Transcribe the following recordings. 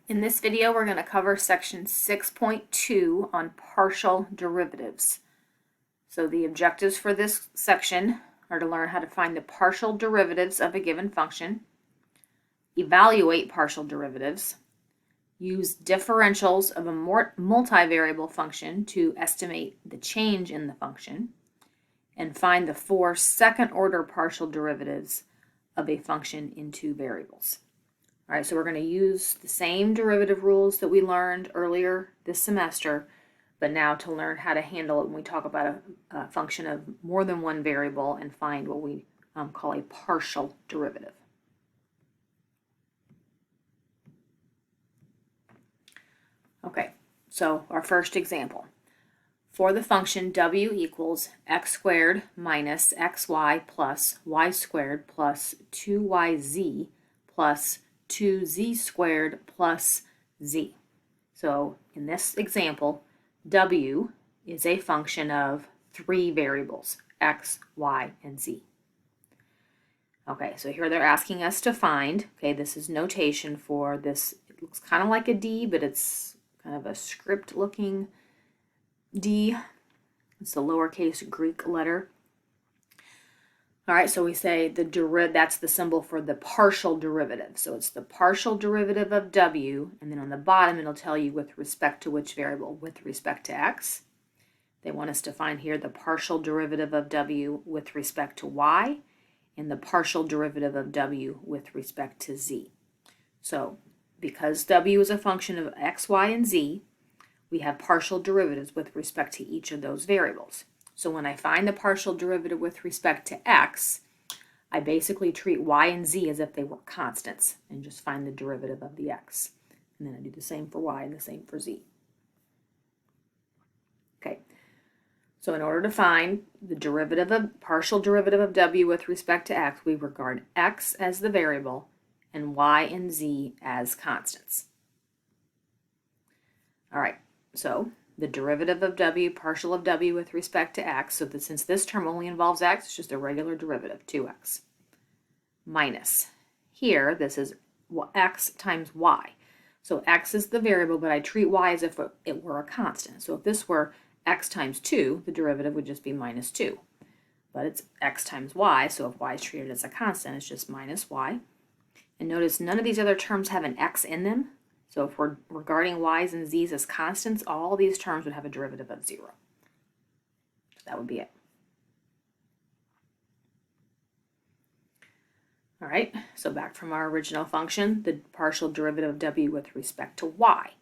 In this video, we're going to cover section 6.2 on partial derivatives. So the objectives for this section are to learn how to find the partial derivatives of a given function, evaluate partial derivatives, use differentials of a multivariable function to estimate the change in the function, and find the four second-order partial derivatives of a function in two variables. All right, so we're going to use the same derivative rules that we learned earlier this semester, but now to learn how to handle it when we talk about a function of more than one variable and find what we call a partial derivative. Okay, so our first example. For the function w equals x squared minus xy plus y squared plus 2yz plus 2z squared plus z. So in this example, w is a function of three variables, x, y, and z. Okay, so here they're asking us to find, okay, this is notation for this. It looks kind of like a D, but it's kind of a script looking D. It's the lowercase Greek letter. All right, so we say that's the symbol for the partial derivative. So it's the partial derivative of w, and then on the bottom it'll tell you with respect to which variable, with respect to x. They want us to find here the partial derivative of w with respect to y, and the partial derivative of w with respect to z. So because w is a function of x, y, and z, we have partial derivatives with respect to each of those variables. So when I find the partial derivative with respect to x, I basically treat y and z as if they were constants and just find the derivative of the x. And then I do the same for y and the same for z. Okay, so in order to find the partial derivative of w with respect to x, we regard x as the variable and y and z as constants. All right, so the derivative of w, partial of w with respect to x, so that since this term only involves x, it's just a regular derivative, 2x, minus, here, this is x times y. So x is the variable, but I treat y as if it were a constant. So if this were x times 2, the derivative would just be minus 2. But it's x times y, so if y is treated as a constant, it's just minus y. And notice none of these other terms have an x in them. So if we're regarding y's and z's as constants, all these terms would have a derivative of 0. So that would be it. All right, so back from our original function, the partial derivative of w with respect to y.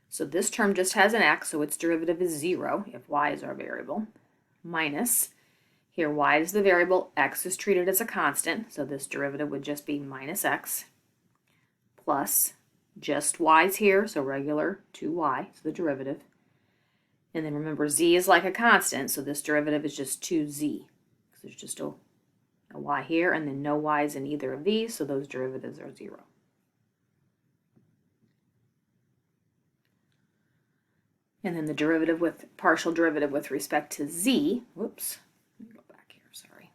So this term just has an x, so its derivative is 0 if y is our variable, minus, here y is the variable, x is treated as a constant, so this derivative would just be minus x, plus just y's here, so regular 2y, so the derivative. And then remember, z is like a constant, so this derivative is just 2z, because there's just a y here, and then no y's in either of these, so those derivatives are 0. And then the derivative partial derivative with respect to z, whoops, let me go back here, sorry.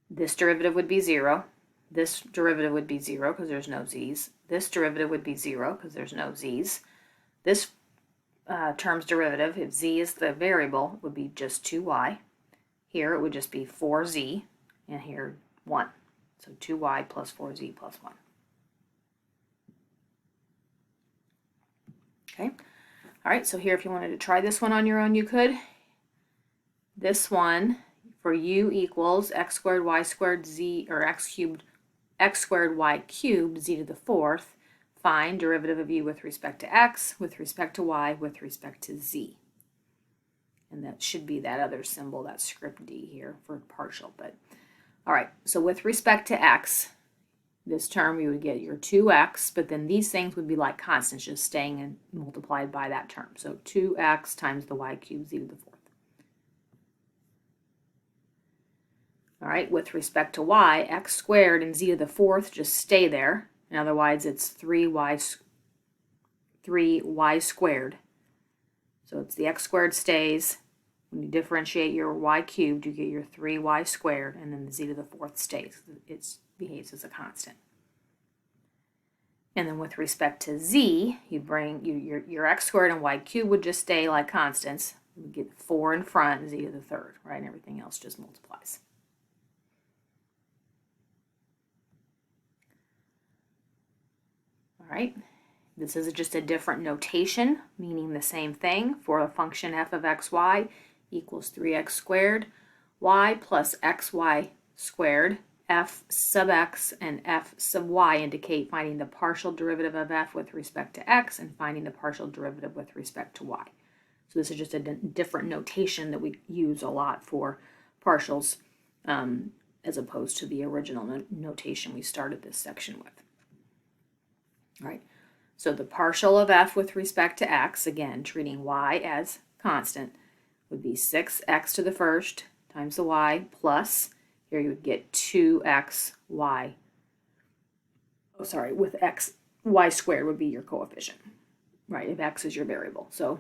This derivative would be 0. This derivative would be 0 because there's no z's. This derivative would be 0 because there's no z's. This term's derivative, if z is the variable, would be just 2y. Here it would just be 4z, and here 1. So 2y plus 4z plus 1. Okay. All right, so here if you wanted to try this one on your own, you could. This one, for u equals x squared y squared z, or x squared y cubed z to the 4th, find derivative of u with respect to x, with respect to y, with respect to z. And that should be that other symbol, that script D here for partial. But all right, so with respect to x, this term you would get your 2x, but then these things would be like constants, just staying and multiplied by that term. So 2x times the y cubed z to the 4th. All right, with respect to y, x squared and z to the 4th just stay there. And otherwise, it's 3y squared. So it's the x squared stays. When you differentiate your y cubed, you get your 3y squared, and then the z to the 4th stays. It behaves as a constant. And then with respect to z, you bring your x squared and y cubed would just stay like constants. We get 4 in front, z to the third, right? And everything else just multiplies. All right, this is just a different notation, meaning the same thing. For a function f of xy equals 3x squared, y plus xy squared, f sub x and f sub y indicate finding the partial derivative of f with respect to x and finding the partial derivative with respect to y. So this is just a different notation that we use a lot for partials as opposed to the original notation we started this section with. All right, so the partial of f with respect to x, again, treating y as constant, would be 6x to the first times the y plus, here you would get 2xy. Oh, sorry, with x, y squared would be your coefficient, right, if x is your variable. So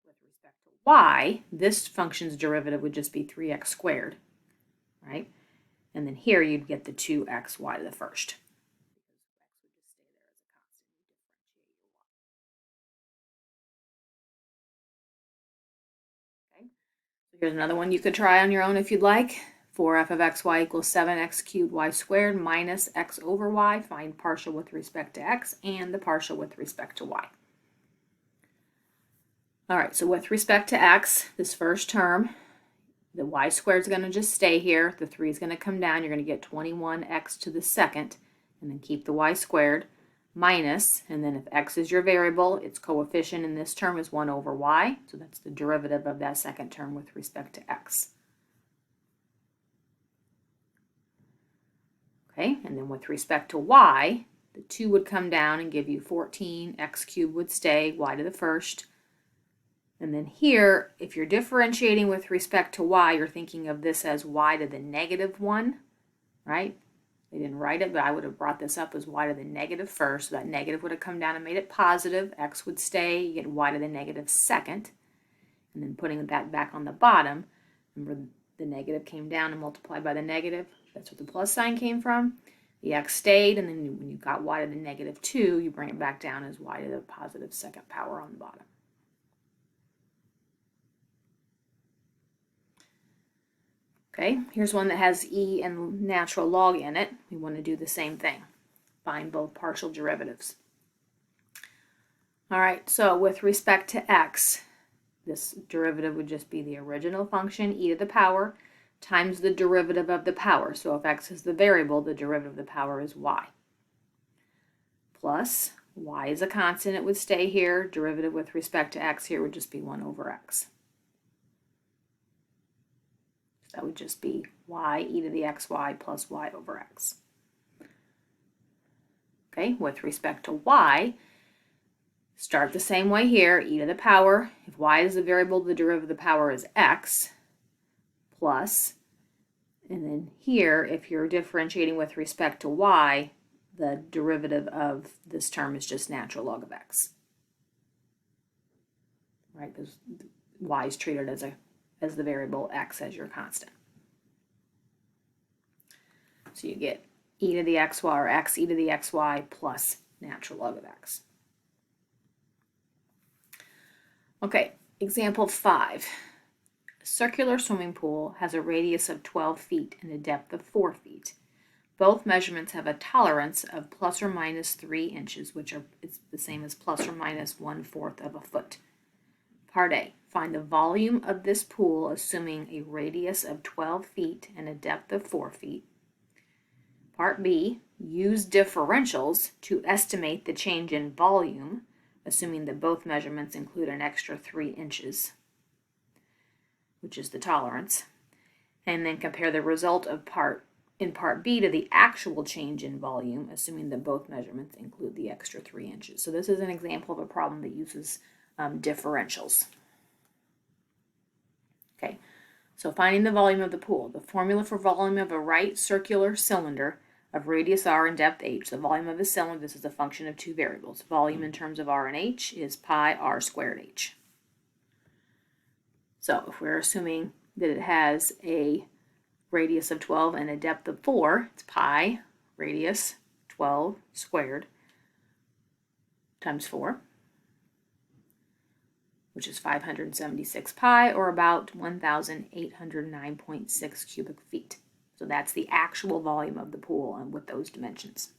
with respect to y, this function's derivative would just be 3x squared, right? And then here you'd get the 2xy to the first. Here's another one you could try on your own if you'd like. 4f of xy equals 7x cubed y squared minus x over y. Find partial with respect to x and the partial with respect to y. All right, so with respect to x, this first term, the y squared is going to just stay here. The 3 is going to come down. You're going to get 21x to the second, and then keep the y squared, minus, and then if x is your variable, its coefficient in this term is 1 over y, so that's the derivative of that second term with respect to x. Okay, and then with respect to y, the 2 would come down and give you 14, x cubed would stay, y to the first. And then here, if you're differentiating with respect to y, you're thinking of this as y to the negative 1, right? They didn't write it, but I would have brought this up as y to the negative first. So that negative would have come down and made it positive. X would stay. You get y to the negative second. And then putting that back on the bottom, remember the negative came down and multiplied by the negative. That's what the plus sign came from. The x stayed, and then when you got y to the negative 2, you bring it back down as y to the positive second power on the bottom. Okay, here's one that has e and natural log in it. We want to do the same thing. Find both partial derivatives. All right, so with respect to x, this derivative would just be the original function, e to the power, times the derivative of the power. So if x is the variable, the derivative of the power is y. Plus, y is a constant, it would stay here. Derivative with respect to x here would just be 1 over x. That would just be y e to the xy plus y over x. Okay, with respect to y, start the same way here, e to the power. If y is a variable, the derivative of the power is x plus, and then here, if you're differentiating with respect to y, the derivative of this term is just natural log of x. Right, because y is treated as the variable, x as your constant. So you get e to the xy, or x e to the xy plus natural log of x. Okay, example 5. A circular swimming pool has a radius of 12 feet and a depth of 4 feet. Both measurements have a tolerance of plus or minus 3 inches, which is the same as plus or minus 1/4 of a foot. Part A, find the volume of this pool assuming a radius of 12 feet and a depth of 4 feet. Part B, use differentials to estimate the change in volume, assuming that both measurements include an extra 3 inches, which is the tolerance. And then compare the result of part B to the actual change in volume, assuming that both measurements include the extra 3 inches. So this is an example of a problem that uses differentials. Okay, so finding the volume of the pool. The formula for volume of a right circular cylinder of radius r and depth h. The volume of a cylinder, this is a function of 2 variables. Volume in terms of r and h is pi r squared h. So if we're assuming that it has a radius of 12 and a depth of 4, it's pi radius 12 squared times 4, which is 576 pi, or about 1,809.6 cubic feet. So that's the actual volume of the pool with those dimensions.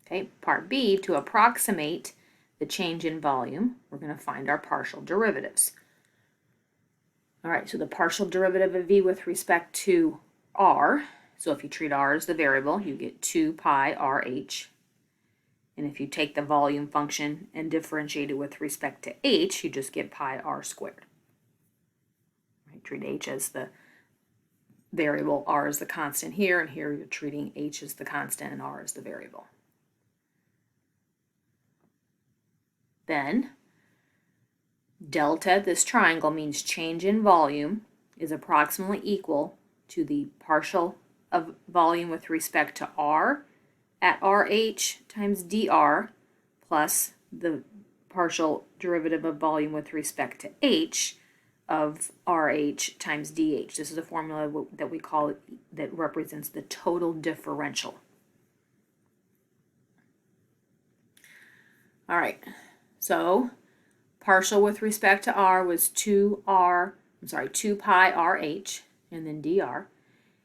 Okay, part B, to approximate the change in volume, we're going to find our partial derivatives. All right, so the partial derivative of V with respect to R, so if you treat R as the variable, you get 2 pi RH. And if you take the volume function and differentiate it with respect to H, you just get pi R squared. Right, treat H as the variable, R is the constant here, and here you're treating H as the constant and R as the variable. Then, delta, this triangle, means change in volume is approximately equal to the partial of volume with respect to R at RH times dr plus the partial derivative of volume with respect to H of RH times dH. This is a formula that we call it, that represents the total differential. All right, so partial with respect to R was 2 pi RH and then dr,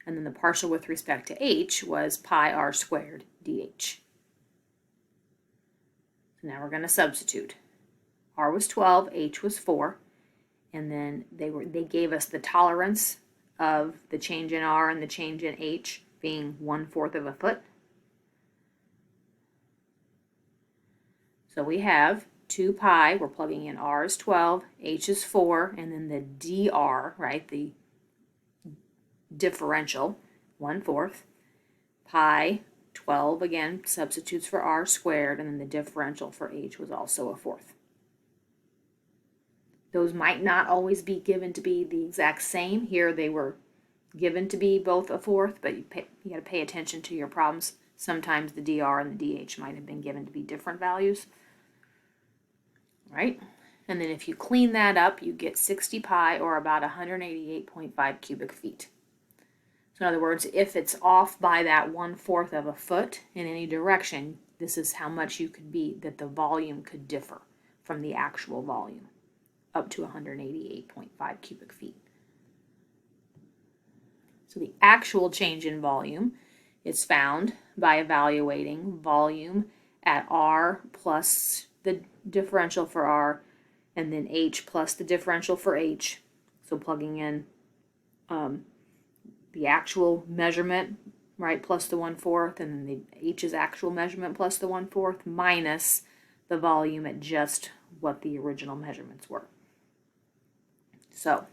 and then the partial with respect to H was pi R squared dH. So now we're going to substitute. R was 12, H was 4, and then they gave us the tolerance of the change in R and the change in H being 1/4 of a foot. So we have 2 pi, we're plugging in R is 12, H is 4, and then the dr, right, the differential, 1/4, pi 12, again, substitutes for R squared, and then the differential for H was also 1/4. Those might not always be given to be the exact same. Here they were given to be both 1/4, but you got to pay attention to your problems. Sometimes the dr and the dH might have been given to be different values. Right? And then if you clean that up, you get 60 pi, or about 188.5 cubic feet. So in other words, if it's off by that 1/4 of a foot in any direction, this is how much you could be, that the volume could differ from the actual volume, up to 188.5 cubic feet. So the actual change in volume is found by evaluating volume at R plus the differential for R, and then H plus the differential for H. So plugging in the actual measurement, right, plus the 1/4, and then the H's actual measurement plus the 1/4 minus the volume at just what the original measurements were. So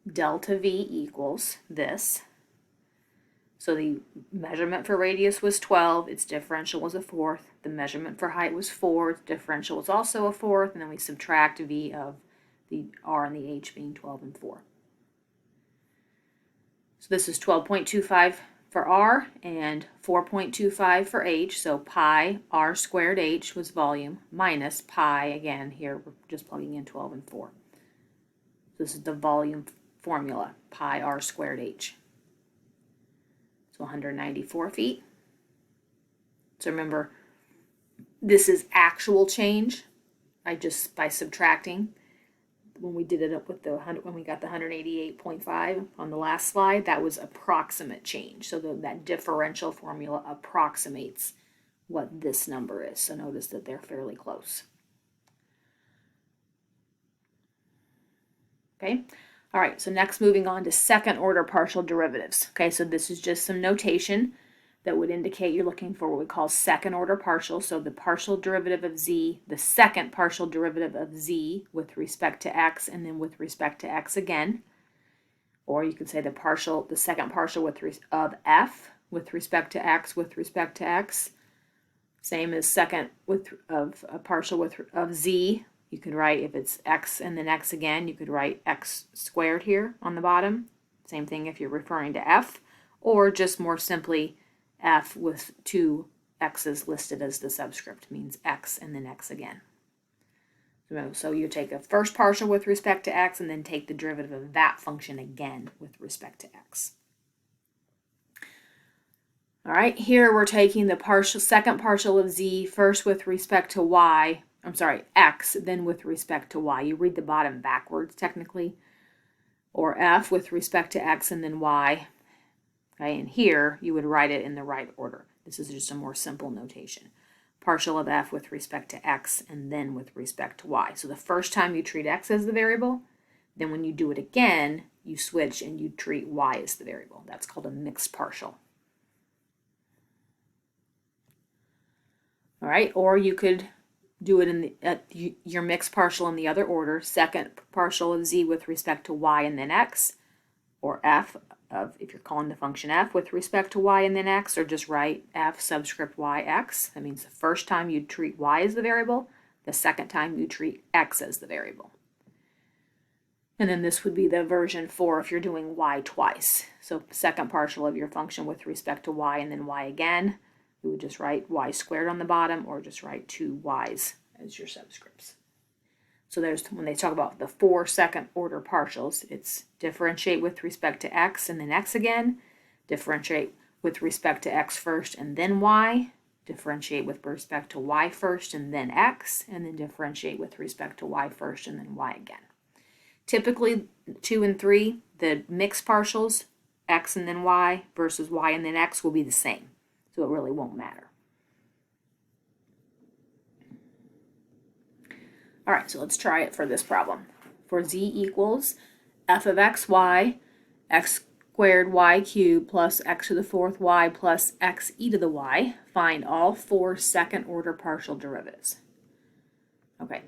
delta V equals this. So the measurement for radius was 12, its differential was 1/4. The measurement for height was 4, its differential was also 1/4, and then we subtract V of the R and the H being 12 and 4. So this is 12.25 for R and 4.25 for H, so pi R squared H was volume minus pi, again here we're just plugging in 12 and 4. This is the volume formula, pi R squared H. 194 feet. So remember, this is actual change. By subtracting, when we did it up with when we got the 188.5 on the last slide, that was approximate change. So that differential formula approximates what this number is. So notice that they're fairly close. Okay. All right, so next moving on to second order partial derivatives. Okay, so this is just some notation that would indicate you're looking for what we call second order partial. So the partial derivative of z, the second partial derivative of z with respect to x, and then with respect to x again. Or you could say the second partial of f with respect to x with respect to x. Same as second of a partial of z. You could write, if it's x and then x again, you could write x squared here on the bottom. Same thing if you're referring to f, or just more simply f with 2 x's listed as the subscript, means x and then x again. So you take a first partial with respect to x and then take the derivative of that function again with respect to x. All right, here we're taking the second partial of z first with respect to x, then with respect to y. You read the bottom backwards technically, or f with respect to x and then y. Okay, and here you would write it in the right order. This is just a more simple notation. Partial of f with respect to x and then with respect to y. So the first time you treat x as the variable, then when you do it again, you switch and you treat y as the variable. That's called a mixed partial. All right, or you could do it in your mixed partial in the other order, second partial of z with respect to y and then x, or f of, if you're calling the function f with respect to y and then x, or just write f subscript y x. That means the first time you treat y as the variable, the second time you treat x as the variable. And then this would be the version 4 if you're doing y twice. So second partial of your function with respect to y and then y again. You would just write y squared on the bottom, or just write 2 y's as your subscripts. So there's, when they talk about the 4 second order partials, it's differentiate with respect to x and then x again, differentiate with respect to x first and then y, differentiate with respect to y first and then x, and then differentiate with respect to y first and then y again. Typically 2 and 3, the mixed partials, x and then y versus y and then x, will be the same. So it really won't matter. All right, so let's try it for this problem. For z equals f of xy, x squared y cubed plus x to the 4th y plus x e to the y, find all 4 second order partial derivatives. Okay,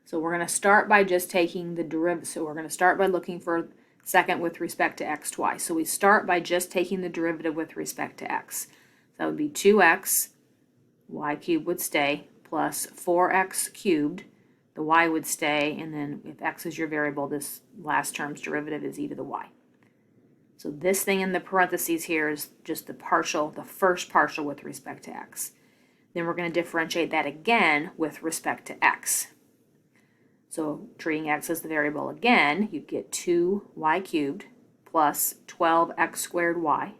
so we're going to start by just taking the derivative. So we're going to start by looking for second with respect to x twice. So we start by just taking the derivative with respect to x. So that would be 2x, y cubed would stay, plus 4x cubed, the y would stay, and then if x is your variable, this last term's derivative is e to the y. So this thing in the parentheses here is just the first partial with respect to x. Then we're going to differentiate that again with respect to x. So treating x as the variable again, you get 2y cubed plus 12x squared y.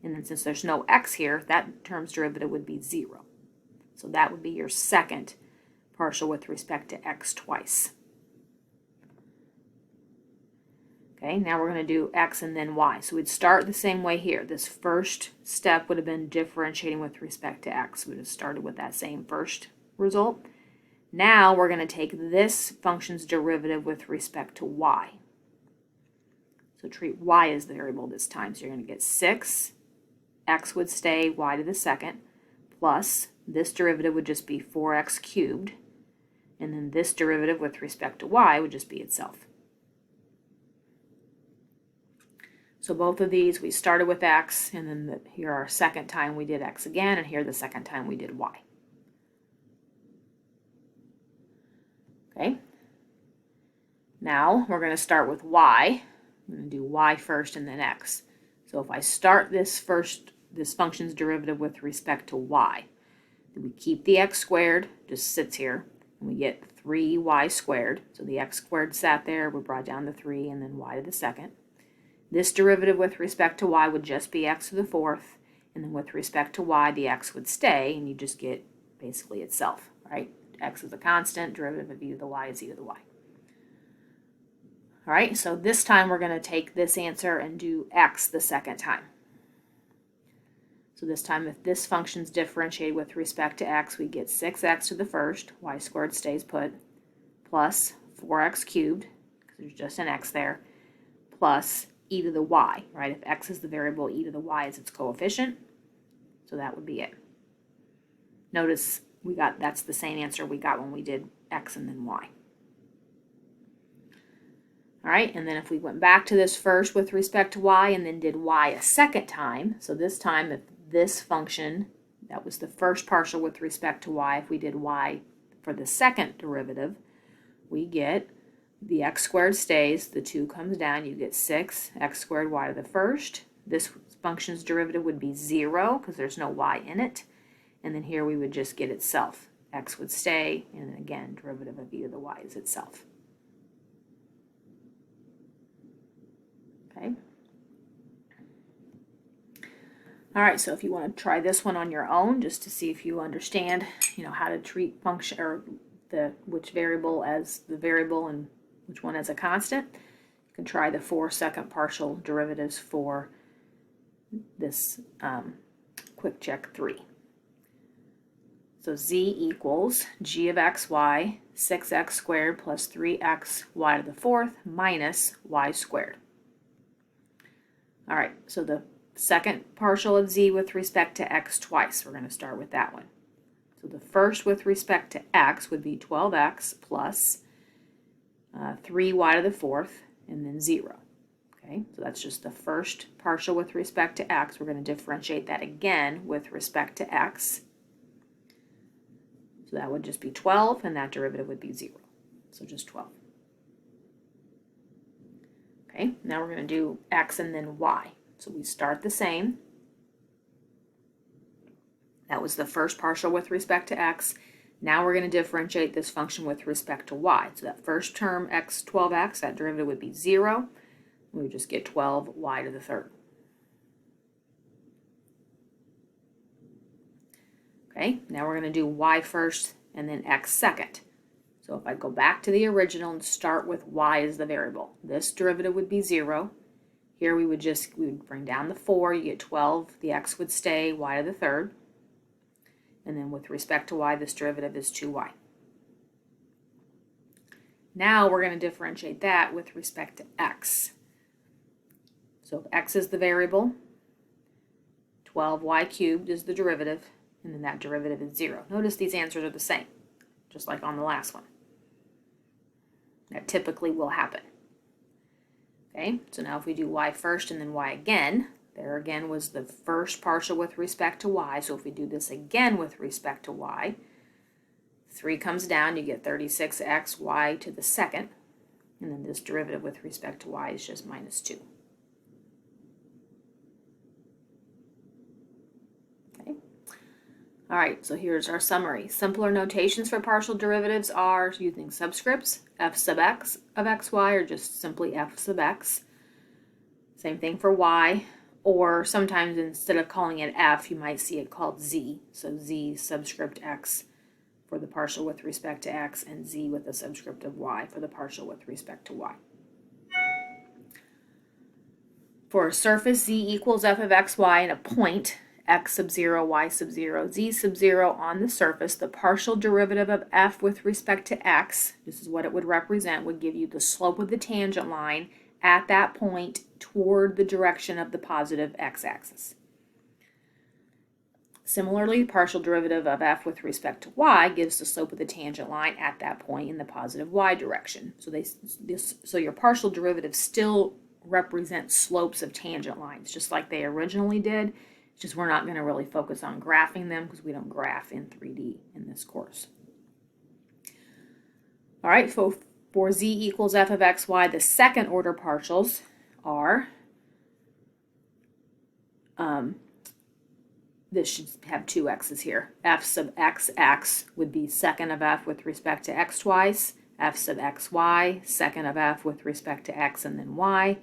And then since there's no x here, that term's derivative would be 0. So that would be your second partial with respect to x twice. Okay, now we're going to do x and then y. So we'd start the same way here. This first step would have been differentiating with respect to x. We would have started with that same first result. Now we're going to take this function's derivative with respect to y. So treat y as the variable this time. So you're going to get 6, x would stay, y to the second, plus this derivative would just be 4x cubed, and then this derivative with respect to y would just be itself. So both of these, we started with x, and then here our second time we did x again, and here the second time we did y. Okay. Now we're going to start with y. I'm going to do y first and then x. So if I start this function's derivative with respect to y, then we keep the x squared, just sits here, and we get 3y squared. So the x squared sat there, we brought down the 3, and then y to the second. This derivative with respect to y would just be x to the 4th, and then with respect to y, the x would stay, and you just get basically itself, right? X is a constant, derivative of e to the y is e to the y. All right, so this time we're going to take this answer and do x the second time. So this time, if this function's differentiated with respect to x, we get 6x to the 1st, y squared stays put, plus 4x cubed, because there's just an x there, plus e to the y, right? If x is the variable, e to the y is its coefficient, so that would be it. Notice that's the same answer we got when we did x and then y. All right, and then if we went back to this first with respect to y and then did y a second time, so this time if this function, that was the first partial with respect to y, if we did y for the second derivative, we get the x squared stays, the 2 comes down, you get 6 x squared y to the first. This function's derivative would be 0 because there's no y in it. And then here we would just get itself, x would stay, and again, derivative of e to the y is itself. Okay. All right, so if you want to try this one on your own, just to see if you understand, how to treat function or which variable as the variable and which one as a constant, you can try the 4-second partial derivatives for this quick check 3. So z equals g of xy, 6x squared plus 3x y to the 4th minus y squared. All right, so the second partial of z with respect to x twice. We're going to start with that one. So the first with respect to x would be 12x plus 3y to the 4th and then 0. Okay, so that's just the first partial with respect to x. We're going to differentiate that again with respect to x. So that would just be 12, and that derivative would be 0. So just 12. Okay, now we're going to do x and then y. So we start the same. That was the first partial with respect to x. Now we're going to differentiate this function with respect to y. So that first term, x, 12x, that derivative would be 0. We would just get 12y to the 3rd. Okay, now we're going to do y first and then x second. So if I go back to the original and start with y as the variable, this derivative would be 0. Here we would bring down the 4, you get 12, the x would stay, y to the 3rd. And then with respect to y, this derivative is 2y. Now we're going to differentiate that with respect to x. So if x is the variable, 12y cubed is the derivative, and then that derivative is 0. Notice these answers are the same, just like on the last one. That typically will happen. Okay, so now if we do y first and then y again, there again was the first partial with respect to y, so if we do this again with respect to y, 3 comes down, you get 36x y to the 2nd, and then this derivative with respect to y is just minus 2. Okay. All right, so here's our summary. Simpler notations for partial derivatives are using subscripts, f sub x of xy, or just simply f sub x. Same thing for y, or sometimes instead of calling it f, you might see it called z. So z subscript x for the partial with respect to x, and z with the subscript of y for the partial with respect to y. For a surface, z equals f of xy and a point, x sub 0, y sub 0, z sub 0 on the surface, the partial derivative of f with respect to x, this is what it would represent, would give you the slope of the tangent line at that point toward the direction of the positive x-axis. Similarly, the partial derivative of f with respect to y gives the slope of the tangent line at that point in the positive y direction. So your partial derivatives still represent slopes of tangent lines, just like they originally did. It's just we're not going to really focus on graphing them because we don't graph in 3D in this course. All right, so for z equals f of xy, the second order partials are, this should have 2 x's here. F sub xx would be second of f with respect to x twice. F sub xy, second of f with respect to x and then y.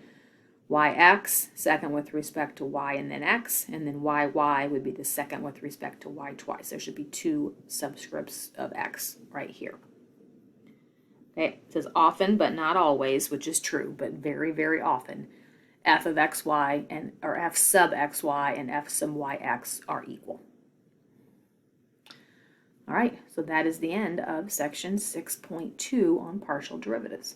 Yx, second with respect to y and then x. And then yy would be the second with respect to y twice. There should be 2 subscripts of x right here. Okay, it says often but not always, which is true, but very, very often, f of xy or f sub xy and f sub yx are equal. All right, so that is the end of section 6.2 on partial derivatives.